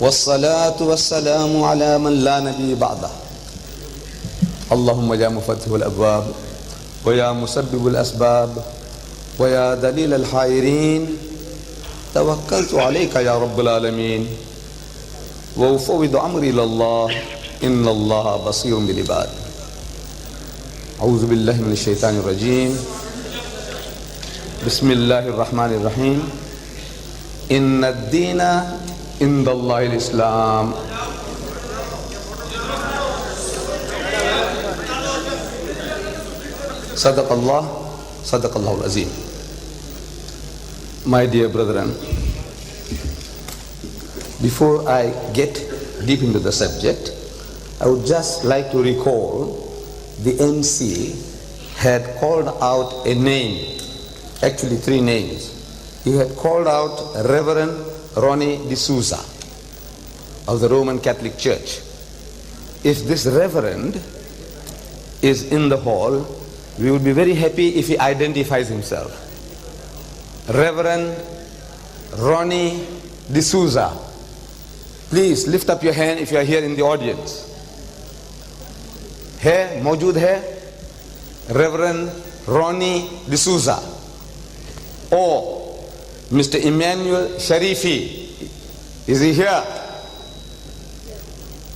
والصلاة والسلام على من لا نبي بعده اللهم يا مفتح الأبواب ويا مسبب الأسباب ويا دليل الحائرين توكلت عليك يا رب العالمين وأفوض أمري إلى الله إن الله بصير بالعباد. أعوذ بالله من الشيطان الرجيم. بسم الله الرحمن الرحيم. إن الدين عند الله الإسلام. صدق الله العظيم. My dear brethren, before I get deep into the subject, I would just like to recall the MC had called out a name, actually three names. He had called out Reverend Ronnie D'Souza of the Roman Catholic Church. If this Reverend is in the hall, we would be very happy if he identifies himself. Reverend Ronnie D'Souza. Please lift up your hand if you are here in the audience. है मौजूद है Reverend Ronnie D'Souza or Mr. Emmanuel Sharifi, is he here?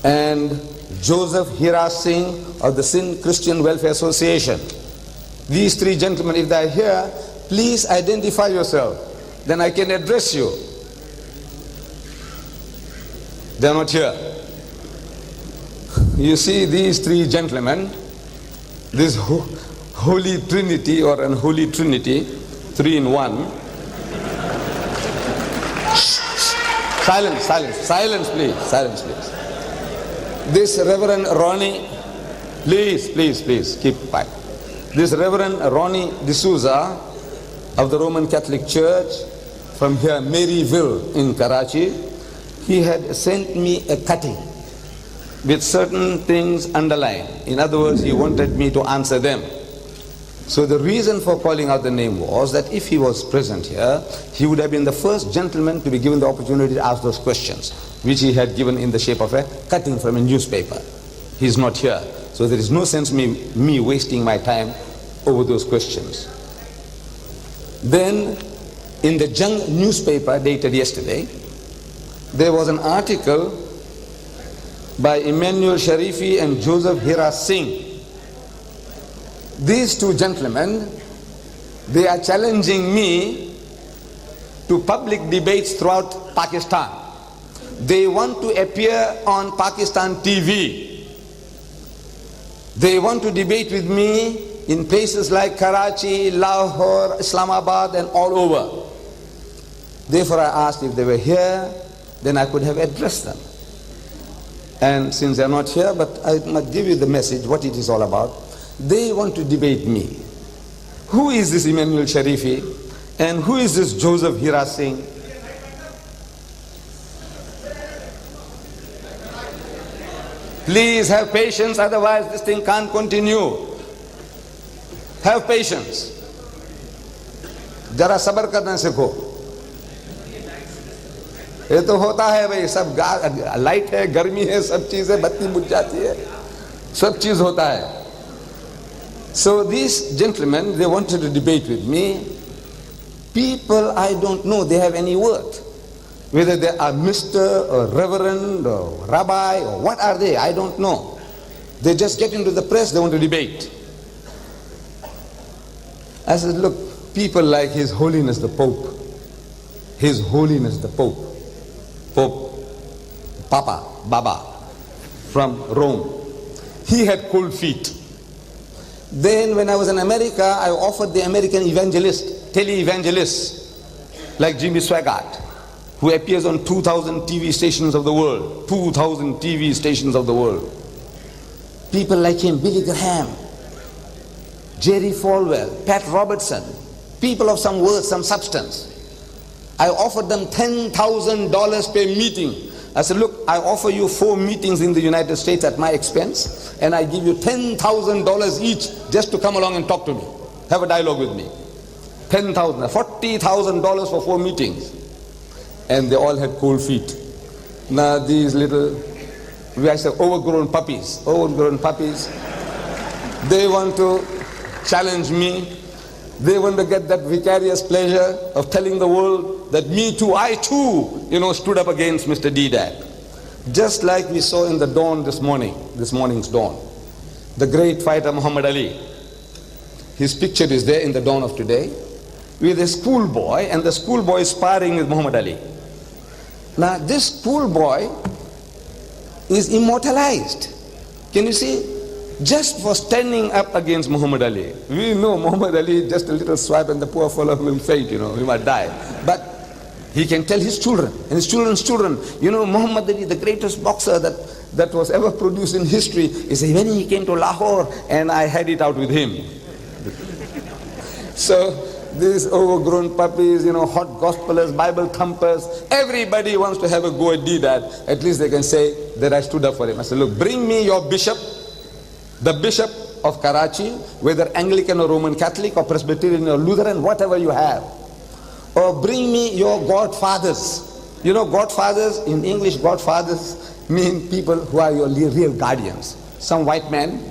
And Joseph Hira Singh of the Sindh Christian Welfare Association. These three gentlemen, if they are here, please identify yourself, then I can address you. They are not here. You see these three gentlemen, this Holy Trinity or Unholy Trinity, three in one. Silence please. This Reverend Ronnie, please keep quiet. This Reverend Ronnie D'Souza of the Roman Catholic Church from here, Maryville in Karachi, he had sent me a cutting with certain things underlined. In other words, he wanted me to answer them. So the reason for calling out the name was that if he was present here, he would have been the first gentleman to be given the opportunity to ask those questions, which he had given in the shape of a cutting from a newspaper. He's not here. So there is no sense me wasting my time over those questions. Then in the Jung newspaper dated yesterday, there was an article by Emmanuel Sharifi and Joseph Hira Singh. These two gentlemen, they are challenging me to public debates throughout Pakistan. They want to appear on Pakistan TV. They want to debate with me in places like Karachi, Lahore, Islamabad and all over. Therefore I asked if they were here, then I could have addressed them. And since they are not here, but I must give you the message, what it is all about. They want to debate me. Who is this Emmanuel Sharifi? And who is this Joseph Hira Singh? Please have patience, otherwise this thing can't continue. Have patience. जरा सब्र करना सीखो. ये तो होता है भाई, सब लाइट है, गर्मी है, सब चीज है, बत्ती बुझ जाती है, सब चीज होता है. So these gentlemen, they wanted to debate with me. People I don't know, they have any worth. Whether they are Mr. or Reverend or Rabbi or what are they, I don't know. They just get into the press, they want to debate. I said, look, people like His Holiness the Pope, His Holiness the Pope, Baba, from Rome, he had cold feet. Then when I was in America, I offered the American evangelist, tele-evangelists, like Jimmy Swaggart, who appears on 2,000 TV stations of the world, 2,000 TV stations of the world. People like him, Billy Graham, Jerry Falwell, Pat Robertson, people of some worth, some substance. I offered them $10,000 per meeting. I said, look, I offer you 4 meetings in the United States at my expense, and I give you $10,000 each just to come along and talk to me, have a dialogue with me. $10,000, $40,000 for 4 meetings. And they all had cold feet. Now these little, I say overgrown puppies, they want to challenge me. They want to get that vicarious pleasure of telling the world that me too, I too, stood up against Mr. Deedat. Just like we saw in the dawn this morning's dawn. The great fighter Muhammad Ali. His picture is there in the dawn of today with a schoolboy, and the schoolboy is sparring with Muhammad Ali. Now this schoolboy is immortalized. Can you see? Just for standing up against Muhammad Ali. We know Muhammad Ali, just a little swipe and the poor fellow will faint, he might die. But he can tell his children and his children's children, Muhammad Ali, the greatest boxer that was ever produced in history, is when he came to Lahore and I had it out with him. So these overgrown puppies, hot gospelers, Bible thumpers, everybody wants to have a go at Deedat. At least they can say that I stood up for him. I said, look, bring me your bishop, the bishop of Karachi, whether Anglican or Roman Catholic or Presbyterian or Lutheran, whatever you have. Or bring me your godfathers. Godfathers, in English, godfathers mean people who are your real guardians. Some white man,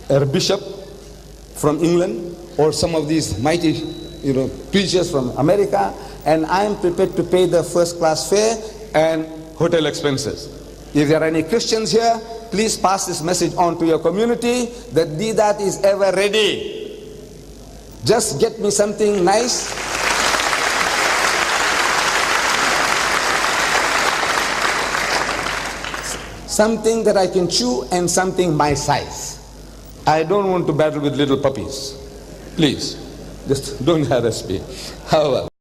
a bishop from England, or some of these mighty, preachers from America, and I am prepared to pay the first class fare and hotel expenses. If there are any Christians here, please pass this message on to your community that Deedat is ever ready. Just get me something nice. Something that I can chew and something my size. I don't want to battle with little puppies. Please, just don't harass me. However,